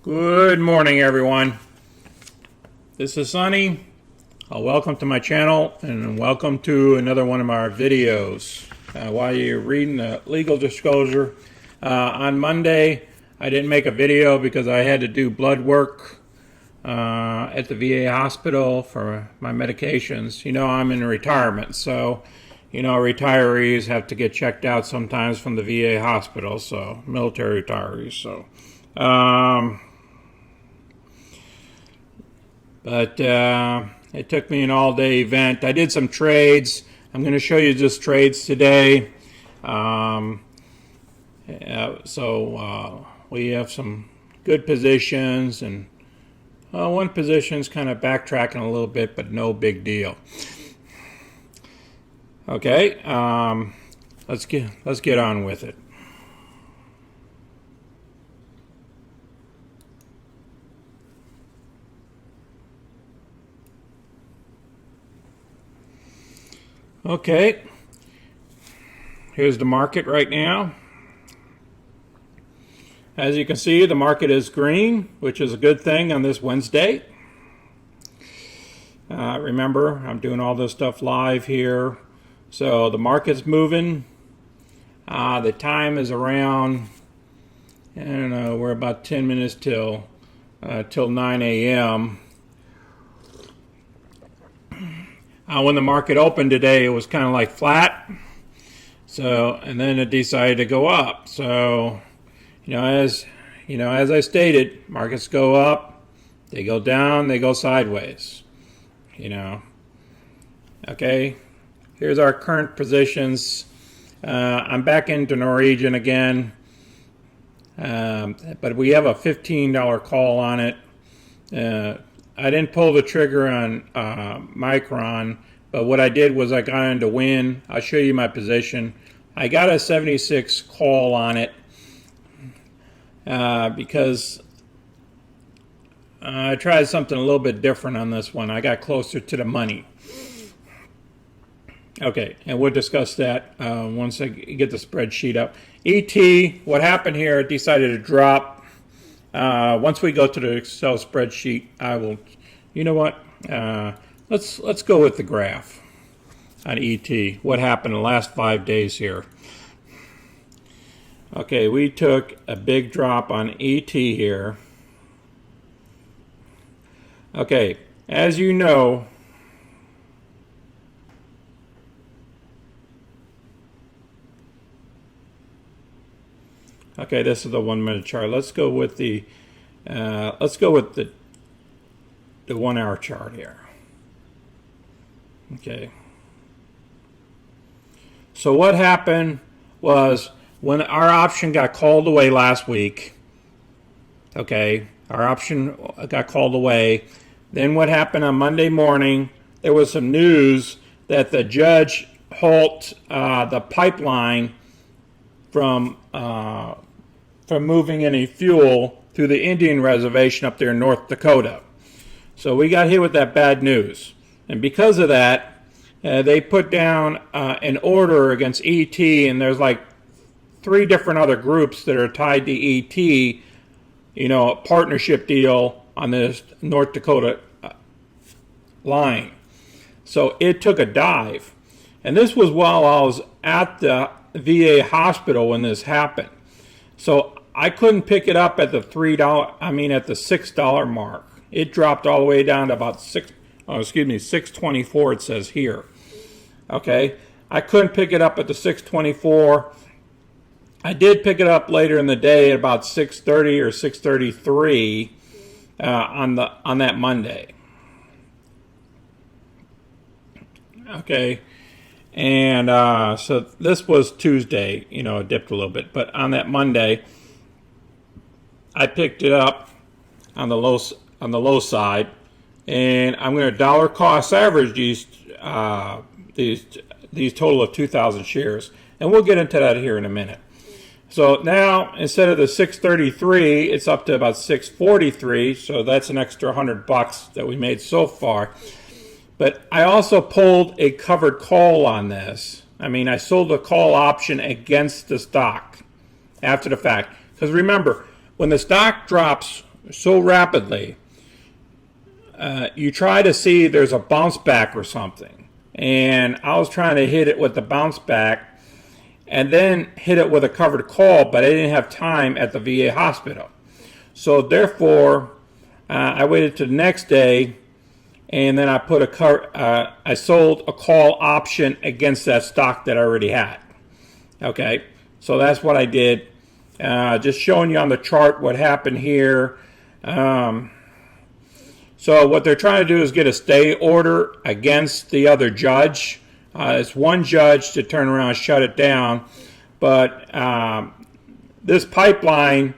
Good morning, everyone. This is Sonny. Welcome to my channel and welcome to another one of our videos. While you're reading the legal disclosure, on Monday I didn't make a video because I had to do blood work at the VA hospital for my medications. You know, I'm in retirement, so you know retirees have to get checked out sometimes from the VA hospital, so military retirees. So but it took me an all-day event. I did some trades. I'm going to show you just trades today. We have some good positions, and one position's kind of backtracking a little bit, but no big deal. Okay, let's get on with it. Okay, here's the market right now. As you can see, the market is green, which is a good thing on this Wednesday. Remember, I'm doing all this stuff live here. So the market's moving. The time is around, I don't know, we're about 10 minutes till 9 a.m. When the market opened today, it was kind of like flat. So, and then it decided to go up. So, as I stated, markets go up, they go down, they go sideways. Okay, here's our current positions. I'm back into Norwegian again, but we have a $15 call on it. I didn't pull the trigger on Micron, but what I did was I got into WYNN. I'll show you my position. I got a 76 call on it because I tried something a little bit different on this one. I got closer to the money. Okay, and we'll discuss that once I get the spreadsheet up. ET, what happened here, it decided to drop. Once we go to the Excel spreadsheet, I will, you know what, let's go with the graph on ET. What happened in the last 5 days here? Okay, we took a big drop on ET here. Okay, as you know, okay, this is the 1 minute chart. Let's go with the 1 hour chart here. Okay. So what happened was when our option got called away last week, okay, our option got called away. Then what happened on Monday morning, there was some news that the judge halted the pipeline from moving any fuel through the Indian reservation up there in North Dakota. So we got hit with that bad news. And because of that, they put down an order against ET, and there's like 3 different other groups that are tied to ET, a partnership deal on this North Dakota line. So it took a dive. And this was while I was at the VA hospital when this happened. So I couldn't pick it up at the $6 mark. It dropped all the way down to about 624 it says here. Okay, I couldn't pick it up at the 624. I did pick it up later in the day at about 6:30 or 6:33 on that Monday. Okay, and so this was Tuesday. It dipped a little bit, but on that Monday, I picked it up on the low side, and I'm going to dollar cost average these total of 2,000 shares, and we'll get into that here in a minute. So now instead of the 633, it's up to about 643. So that's an extra $100 that we made so far. But I also pulled a covered call on this. I sold a call option against the stock after the fact. Because remember, when the stock drops so rapidly, you try to see there's a bounce back or something. And I was trying to hit it with the bounce back and then hit it with a covered call, but I didn't have time at the VA hospital. So therefore, I waited to the next day, and then I put I sold a call option against that stock that I already had. Okay, so that's what I did. Just showing you on the chart what happened here. So what they're trying to do is get a stay order against the other judge. It's one judge to turn around and shut it down. But this pipeline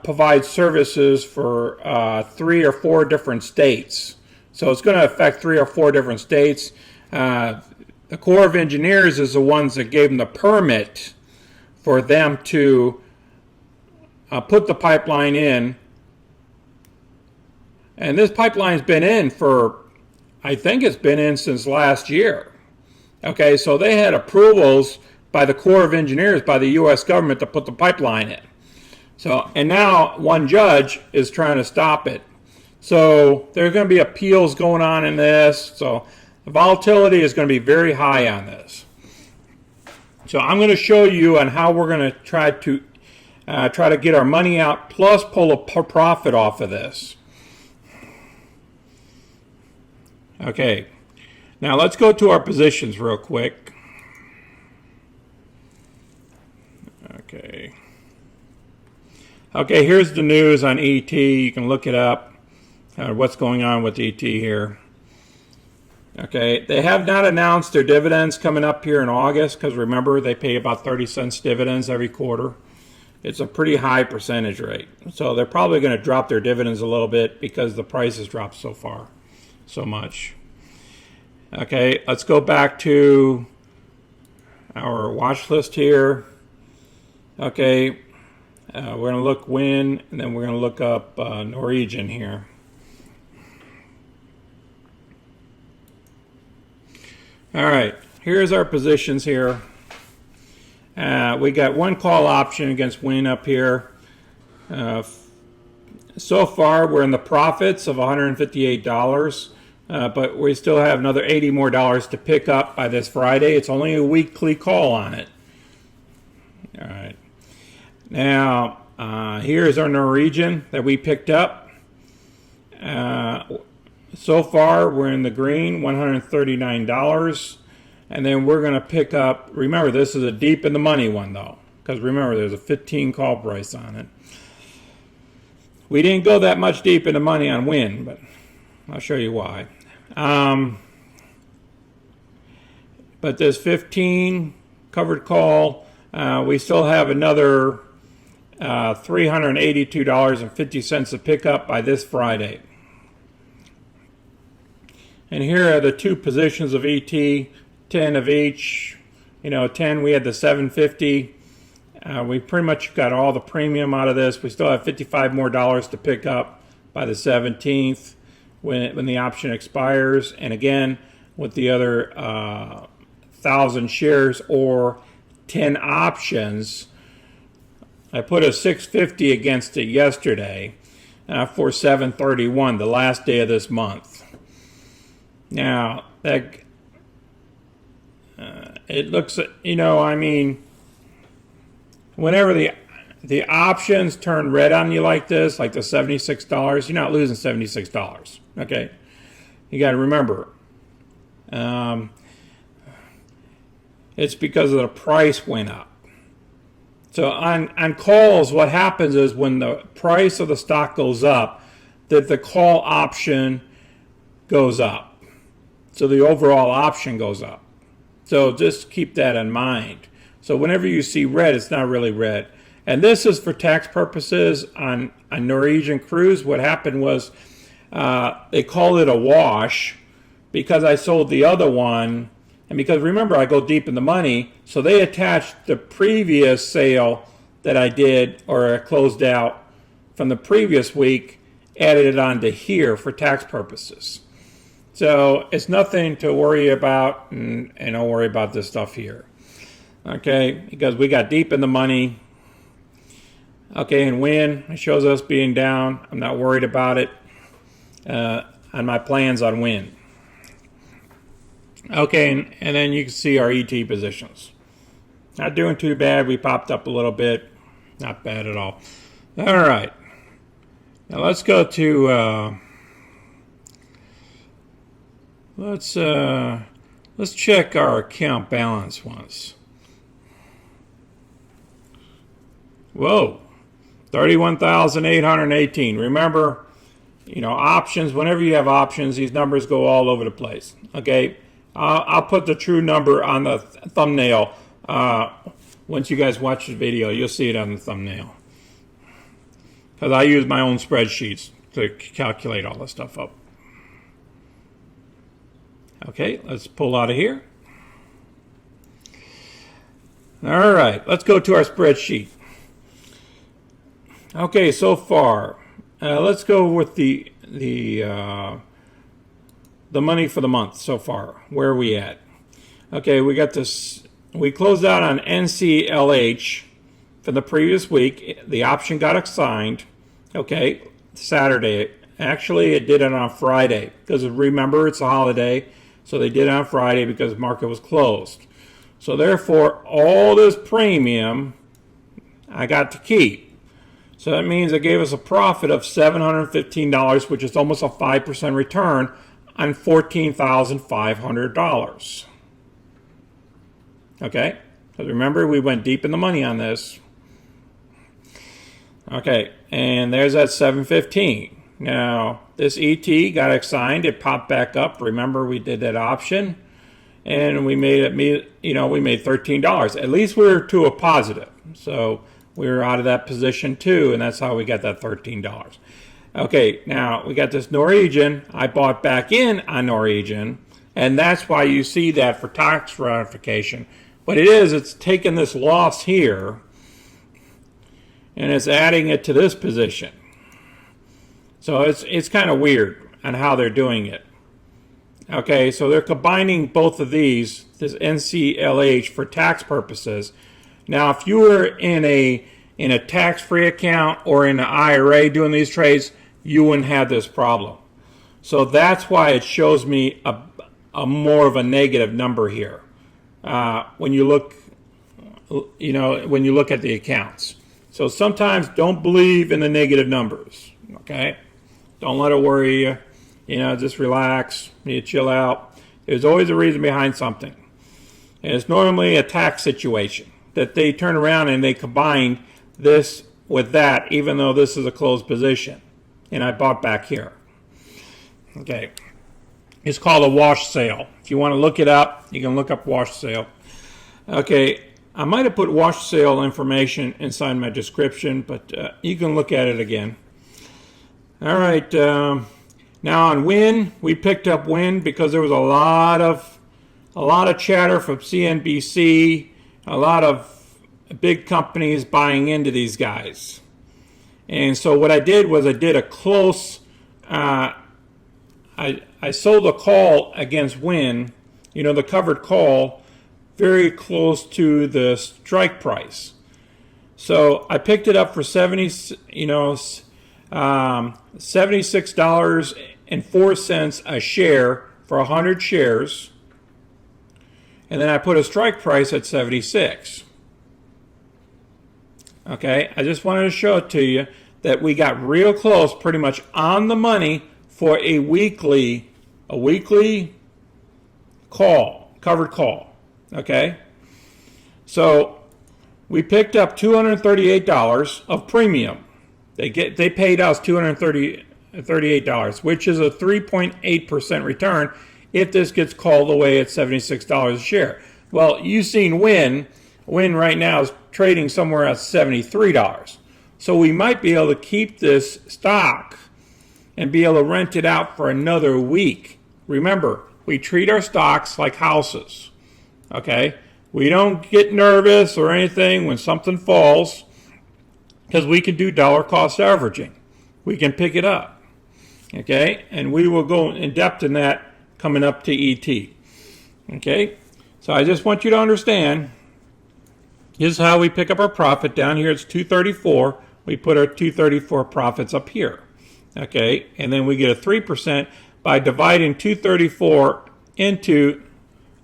provides services for 3 or 4 different states. So it's going to affect 3 or 4 different states. The Corps of Engineers is the ones that gave them the permit for them to put the pipeline in. And this pipeline's been in for, I think it's been in since last year. Okay, so they had approvals by the Corps of Engineers, by the U.S. government, to put the pipeline in. So, and now one judge is trying to stop it. So there's going to be appeals going on in this. So the volatility is going to be very high on this. So I'm going to show you on how we're going to try to get our money out, plus pull a profit off of this. Okay, now let's go to our positions real quick. Okay, here's the news on ET. You can look it up, what's going on with ET here. Okay, they have not announced their dividends coming up here in August, because remember, they pay about 30 cents dividends every quarter. It's a pretty high percentage rate. So they're probably going to drop their dividends a little bit because the price has dropped so much. Okay, let's go back to our watch list here. Okay, we're going to look WYNN, and then we're going to look up Norwegian here. All right, here's our positions here. We got one call option against WYNN up here. So far, we're in the profits of $158, but we still have another $80 more to pick up by this Friday. It's only a weekly call on it. All right. Now, here's our Norwegian that we picked up. So far, we're in the green, $139. And then we're going to pick up, remember, this is a deep in the money one, though, because remember, there's a 15 call price on it. We didn't go that much deep in the money on WYNN, but I'll show you why. But this 15 covered call, we still have another $382.50 to pick up by this Friday. And here are the two positions of ET, 10 of each. 10, we had the 750. We pretty much got all the premium out of this. We still have $55 more to pick up by the 17th when the option expires. And again, with the other 1,000 shares or 10 options, I put a 650 against it yesterday for 731, the last day of this month. Now, that it looks, whenever the options turn red on you like this, like the $76, you're not losing $76, okay? You got to remember, it's because of the price went up. So on calls, what happens is when the price of the stock goes up, that the call option goes up. So the overall option goes up. So just keep that in mind. So whenever you see red, it's not really red. And this is for tax purposes on Norwegian cruise. What happened was they called it a wash because I sold the other one. And because remember, I go deep in the money. So they attached the previous sale that I did or I closed out from the previous week, added it onto here for tax purposes. So it's nothing to worry about, and don't worry about this stuff here. Okay, because we got deep in the money. Okay, and WYNN, it shows us being down. I'm not worried about it on my plans on WYNN. Okay, and then you can see our ET positions. Not doing too bad. We popped up a little bit. Not bad at all. All right. Now let's go to let's check our account balance once. Whoa, 31,818. Remember, options. Whenever you have options, these numbers go all over the place. Okay, I'll put the true number on the thumbnail. Once you guys watch the video, you'll see it on the thumbnail. Because I use my own spreadsheets to calculate all this stuff up. Okay, let's pull out of here. All right, let's go to our spreadsheet. Okay, so far, let's go with the money for the month so far. Where are we at? Okay, we got this. We closed out on NCLH for the previous week. The option got assigned. Okay, Saturday. Actually, it did it on Friday because remember it's a holiday, so they did it on Friday because the market was closed. So therefore, all this premium I got to keep. So that means it gave us a profit of $715, which is almost a 5% return on $14,500. Okay, because remember we went deep in the money on this. Okay, and there's that 715. Now this ET got assigned. It popped back up. Remember we did that option, and we made it. We made $13. At least we were to a positive. So we were out of that position too, and that's how we got that $13. Okay, now we got this Norwegian. I bought back in on Norwegian, and that's why you see that for tax ratification. What it is, it's taking this loss here, and it's adding it to this position. So it's kind of weird on how they're doing it. Okay, so they're combining both of these, this NCLH for tax purposes. Now, if you were in a tax-free account or in an IRA doing these trades, you wouldn't have this problem. So that's why it shows me a more of a negative number here when you look, when you look at the accounts. So sometimes don't believe in the negative numbers. Okay, don't let it worry you. Just relax. You chill out. There's always a reason behind something, and it's normally a tax situation that they turn around and they combine this with that, even though this is a closed position. And I bought back here. Okay. It's called a wash sale. If you want to look it up, you can look up wash sale. Okay. I might have put wash sale information inside my description, but you can look at it again. All right. Now on WYNN, we picked up WYNN because there was a lot of chatter from CNBC, a lot of big companies buying into these guys. And so what I did was I did a close, I sold a call against WYNN, the covered call, very close to the strike price. So I picked it up for $76.04 a share for 100 shares. And then I put a strike price at 76. Okay, I just wanted to show it to you that we got real close, pretty much on the money for a weekly call, covered call. Okay, so we picked up $238 of premium. They paid us $238, which is a 3.8% return if this gets called away at $76 a share. Well, you've seen WYNN. WYNN right now is trading somewhere at $73. So we might be able to keep this stock and be able to rent it out for another week. Remember, we treat our stocks like houses. Okay? We don't get nervous or anything when something falls because we can do dollar cost averaging. We can pick it up. Okay? And we will go in depth in that coming up to ET. Okay? So I just want you to understand, this is how we pick up our profit. Down here it's 234. we put our 234 profits up here. Okay, and then we get a 3% by dividing 234 into,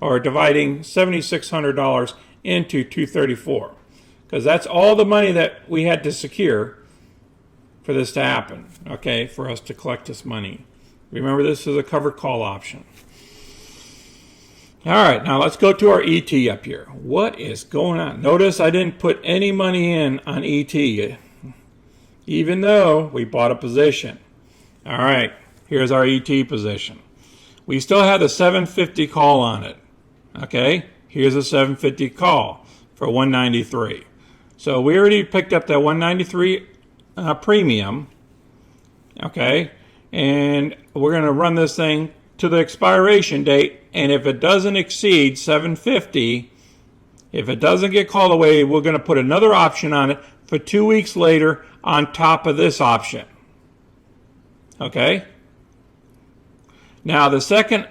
or dividing $7,600 into 234, because that's all the money that we had to secure for this to happen, okay, for us to collect this money. Remember, this is a covered call option. All right, now let's go to our ET up here. What is going on? Notice I didn't put any money in on ET, even though we bought a position. All right, here's our ET position. We still have the 750 call on it. Okay, here's a 750 call for 193. So we already picked up that 193 premium. Okay, and we're going to run this thing to the expiration date, and if it doesn't exceed 750, if it doesn't get called away, we're going to put another option on it for 2 weeks later on top of this option. Okay. Now the second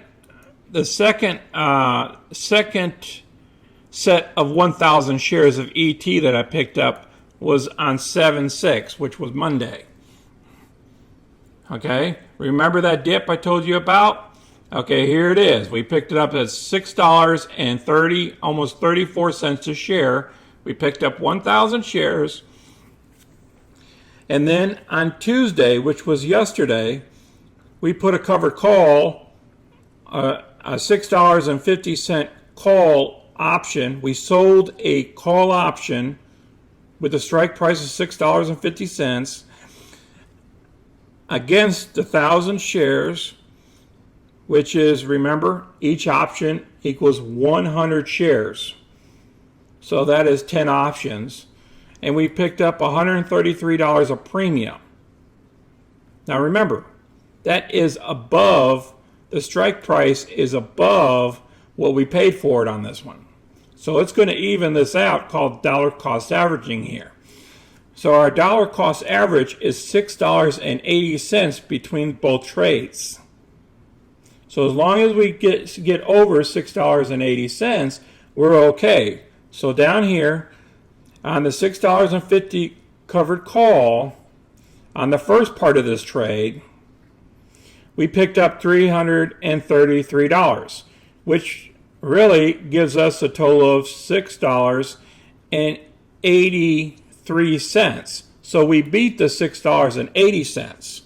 set of 1,000 shares of ET that I picked up was on 7/6, which was Monday. Okay, remember that dip I told you about? Okay, here it is. We picked it up at $6.30, almost 34 cents a share. We picked up 1,000 shares. And then on Tuesday, which was yesterday, we put a covered call, a $6.50 call option. We sold a call option with a strike price of $6.50 against 1,000 shares, which is, remember, each option equals 100 shares. So that is 10 options. And we picked up $133 of premium. Now remember, that is above, the strike price is above what we paid for it on this one. So it's going to even this out, called dollar cost averaging here. So our dollar cost average is $6.80 between both trades. So as long as we get over $6.80, we're okay. So down here on the $6.50 covered call, on the first part of this trade, we picked up $333, which really gives us a total of $6.83. So we beat the $6.80.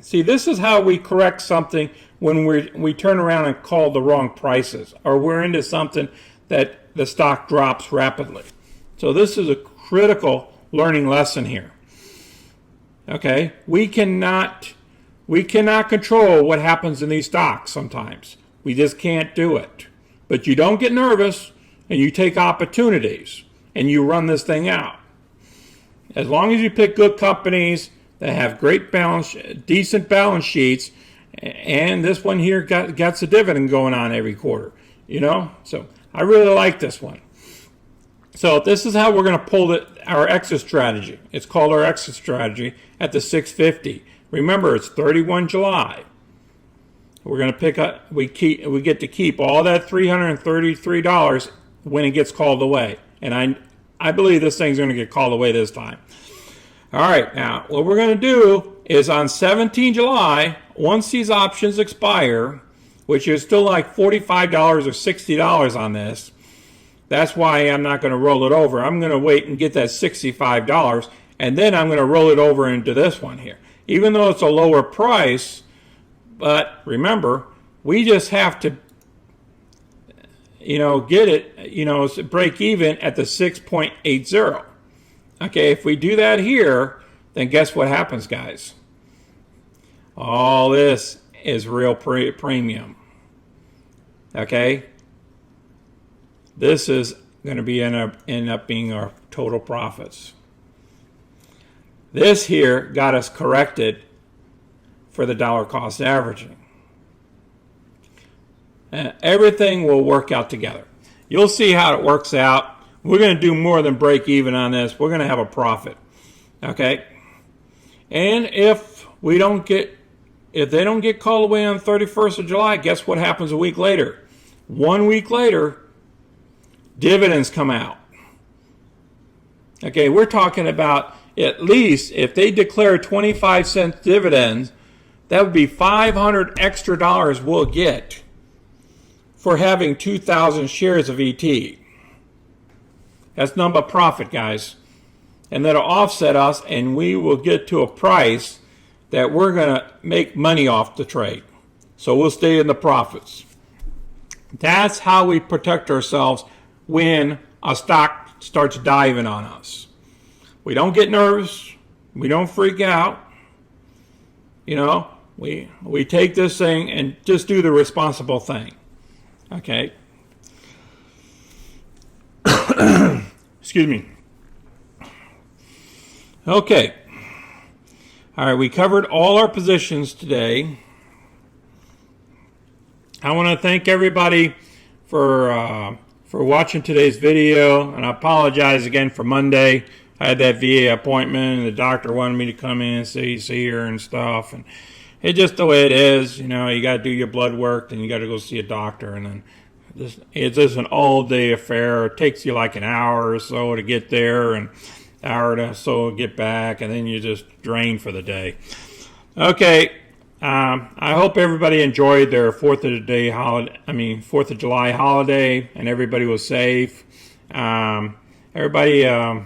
See, this is how we correct something when we turn around and call the wrong prices, or we're into something that the stock drops rapidly. So this is a critical learning lesson here. Okay, we cannot control what happens in these stocks sometimes. We just can't do it. But you don't get nervous, and you take opportunities, and you run this thing out. As long as you pick good companies that have great decent balance sheets, and this one here got a dividend going on every quarter, you know. So I really like this one. So this is how we're going to pull our exit strategy. It's called our exit strategy at the 650. Remember, it's 31 July. We're going to pick up. We get to keep all that $333 when it gets called away, and I believe this thing's going to get called away this time. All right, now what we're going to do is on 17 July, once these options expire, which is still like $45 or $60 on this, that's why I'm not going to roll it over. I'm going to wait and get that $65, and then I'm going to roll it over into this one here. Even though it's a lower price, but remember, we just have to, get it, break even at the 6.80. Okay, if we do that here, then guess what happens, guys? All this is real premium. Okay? This is going to end up being our total profits. This here got us corrected for the dollar cost averaging. And everything will work out together. You'll see how it works out. We're going to do more than break even on this. We're going to have a profit. Okay? And if they don't get called away on 31st of July, guess what happens a week later? 1 week later, dividends come out. Okay, we're talking about at least if they declare 25-cent dividends, that would be $500 extra we'll get for having 2,000 shares of ET. That's nothing but profit, guys. And that'll offset us, and we will get to a price that we're going to make money off the trade. So we'll stay in the profits. That's how we protect ourselves when a stock starts diving on us. We don't get nervous. We don't freak out. You know, we take this thing and just do the responsible thing. Okay? Excuse me. Okay. All right, we covered all our positions today. I want to thank everybody for watching today's video, and I apologize again for Monday. I had that VA appointment, and the doctor wanted me to come in and see her and stuff, and it's just the way it is. You know, you got to do your blood work, then you got to go see a doctor, and then it's just an all-day affair. It takes you like an hour or so to get there, and an hour or so to get back, and then you just drain for the day. Okay. I hope everybody enjoyed their 4th of July holiday, and everybody was safe. Everybody,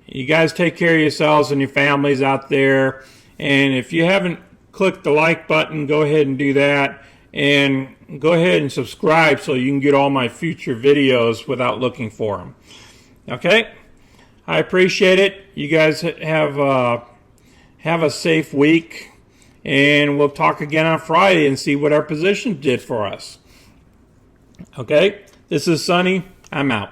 you guys take care of yourselves and your families out there. And if you haven't clicked the like button, go ahead and do that. And go ahead and subscribe so you can get all my future videos without looking for them. Okay? I appreciate it. You guys have a safe week. And we'll talk again on Friday and see what our position did for us. Okay? This is Sonny. I'm out.